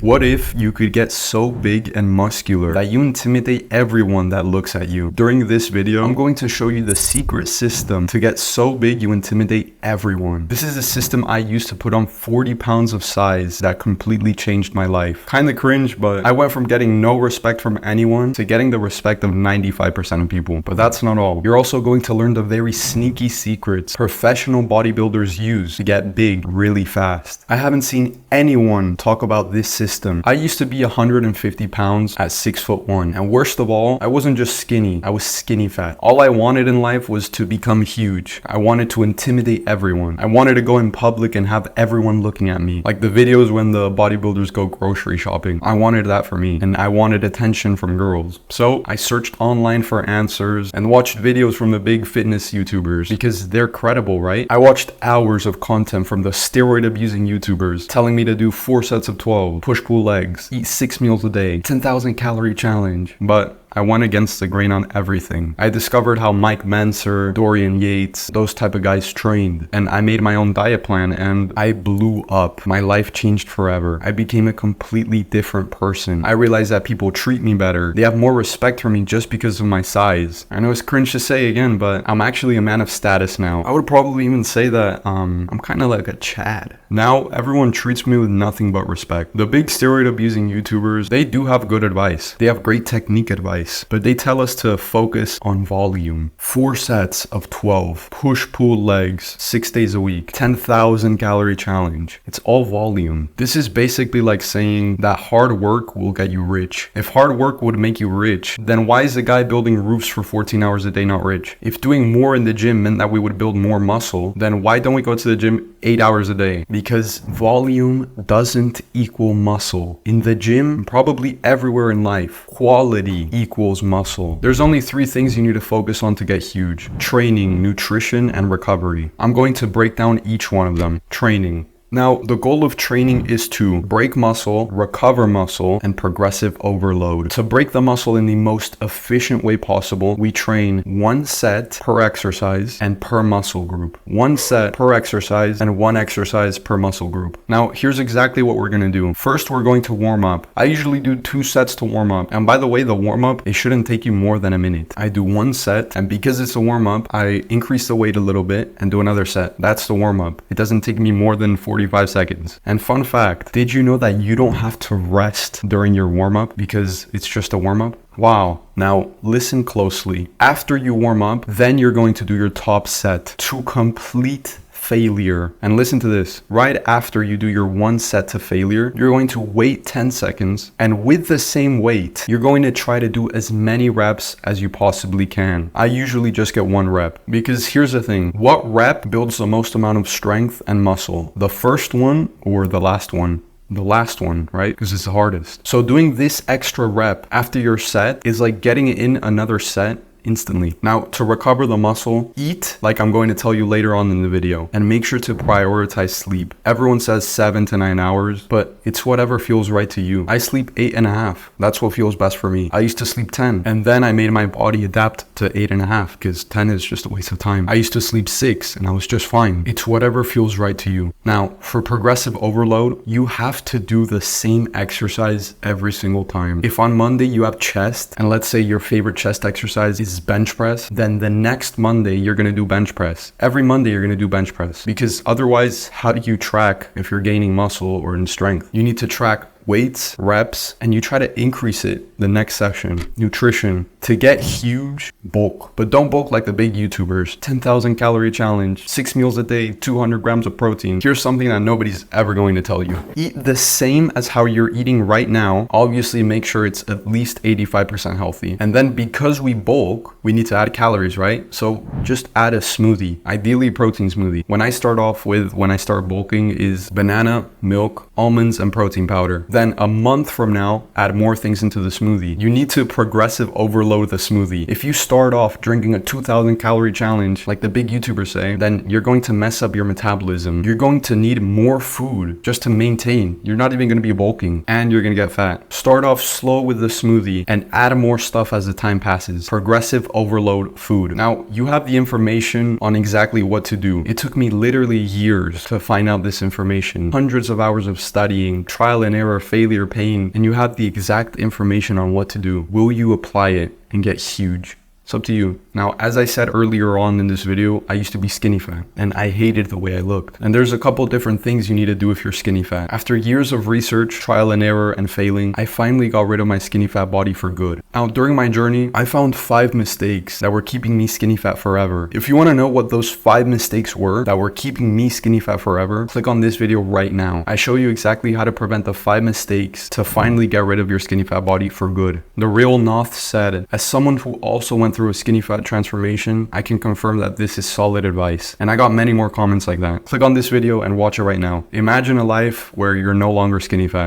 What if you could get so big and muscular that you intimidate everyone that looks at you? During this video, I'm going to show you the secret system to get so big you intimidate everyone. This is a system I used to put on 40 pounds of size that completely changed my life. Kinda cringe, but I went from getting no respect from anyone to getting the respect of 95% of people. But that's not all. You're also going to learn the very sneaky secrets professional bodybuilders use to get big really fast. I haven't seen anyone talk about this system. I used to be 150 pounds at 6'1", and worst of all, I wasn't just skinny, I was skinny fat. All I wanted in life was to become huge. I wanted to intimidate everyone. I wanted to go in public and have everyone looking at me. Like the videos when the bodybuilders go grocery shopping. I wanted that for me, and I wanted attention from girls. So I searched online for answers and watched videos from the big fitness YouTubers because they're credible, right? I watched hours of content from the steroid abusing YouTubers telling me to do 4 sets of 12, push-pull legs, eat 6 meals a day, 10,000 calorie challenge. But I went against the grain on everything. I discovered how Mike Menser, Dorian Yates, those type of guys trained. And I made my own diet plan and I blew up. My life changed forever. I became a completely different person. I realized that people treat me better. They have more respect for me just because of my size. I know it's cringe to say again, but I'm actually a man of status now. I would probably even say that I'm kind of like a Chad. Now everyone treats me with nothing but respect. The big steroid abusing YouTubers, they do have good advice. They have great technique advice. But they tell us to focus on volume. 4 sets of 12, push-pull legs, 6 days a week, 10,000 calorie challenge. It's all volume. This is basically like saying that hard work will get you rich. If hard work would make you rich, then why is the guy building roofs for 14 hours a day not rich? If doing more in the gym meant that we would build more muscle, then why don't we go to the gym 8 hours a day? Because volume doesn't equal muscle. In the gym, probably everywhere in life, quality equals muscle. There's only 3 things you need to focus on to get huge: training, nutrition, and recovery. I'm going to break down each one of them. Training. Now, the goal of training is to break muscle, recover muscle, and progressive overload. To break the muscle in the most efficient way possible, we train 1 set per exercise and per muscle group. 1 set per exercise and 1 exercise per muscle group. Now, here's exactly what we're going to do. First, we're going to warm up. I usually do 2 sets to warm up. And by the way, the warm up, it shouldn't take you more than a minute. I do 1 set, and because it's a warm up, I increase the weight a little bit and do another set. That's the warm up. It doesn't take me more than 45 seconds. And fun fact, did you know that you don't have to rest during your warm-up because it's just a warm-up? Wow. Now listen closely. After you warm up, then you're going to do your top set to complete failure. And listen to this. Right after you do your 1 set to failure, you're going to wait 10 seconds. And with the same weight, you're going to try to do as many reps as you possibly can. I usually just get 1 rep because here's the thing. What rep builds the most amount of strength and muscle? The first one or the last one? The last one, right? Because it's the hardest. So doing this extra rep after your set is like getting in another set instantly. Now, to recover the muscle, eat like I'm going to tell you later on in the video, and make sure to prioritize sleep. Everyone says 7 to 9 hours, but it's whatever feels right to you. I sleep 8.5. That's what feels best for me. I used to sleep 10, and then I made my body adapt to 8.5 because 10 is just a waste of time. I used to sleep 6 and I was just fine. It's whatever feels right to you. Now, for progressive overload, you have to do the same exercise every single time. If on Monday you have chest, and let's say your favorite chest exercise is bench press, then the next Monday you're going to do bench press. Every Monday you're going to do bench press, because otherwise how do you track if you're gaining muscle or in strength? You need to track weights, reps, and you try to increase it the next session. Nutrition. To get huge, bulk. But don't bulk like the big YouTubers. 10,000 calorie challenge, 6 meals a day, 200 grams of protein. Here's something that nobody's ever going to tell you. Eat the same as how you're eating right now. Obviously make sure it's at least 85% healthy. And then because we bulk, we need to add calories, right? So just add a smoothie, ideally protein smoothie. When I start bulking is banana, milk, almonds, and protein powder. Then a month from now, add more things into the smoothie. You need to progressive overload overload the smoothie. If you start off drinking a 2000 calorie challenge, like the big YouTubers say, then you're going to mess up your metabolism. You're going to need more food just to maintain. You're not even going to be bulking, and you're going to get fat. Start off slow with the smoothie and add more stuff as the time passes. Progressive overload food. Now, you have the information on exactly what to do. It took me literally years to find out this information. Hundreds of hours of studying, trial and error, failure, pain, and you have the exact information on what to do. Will you apply it and get huge? It's up to you. Now, as I said earlier on in this video, I used to be skinny fat and I hated the way I looked. And there's a couple different things you need to do if you're skinny fat. After years of research, trial and error, and failing, I finally got rid of my skinny fat body for good. Now, during my journey, I found 5 mistakes that were keeping me skinny fat forever. If you want to know what those 5 mistakes were that were keeping me skinny fat forever, click on this video right now. I show you exactly how to prevent the 5 mistakes to finally get rid of your skinny fat body for good. The real Noth said, as someone who also went through a skinny fat transformation, I can confirm that this is solid advice. And I got many more comments like that. Click on this video and watch it right now. Imagine a life where you're no longer skinny fat.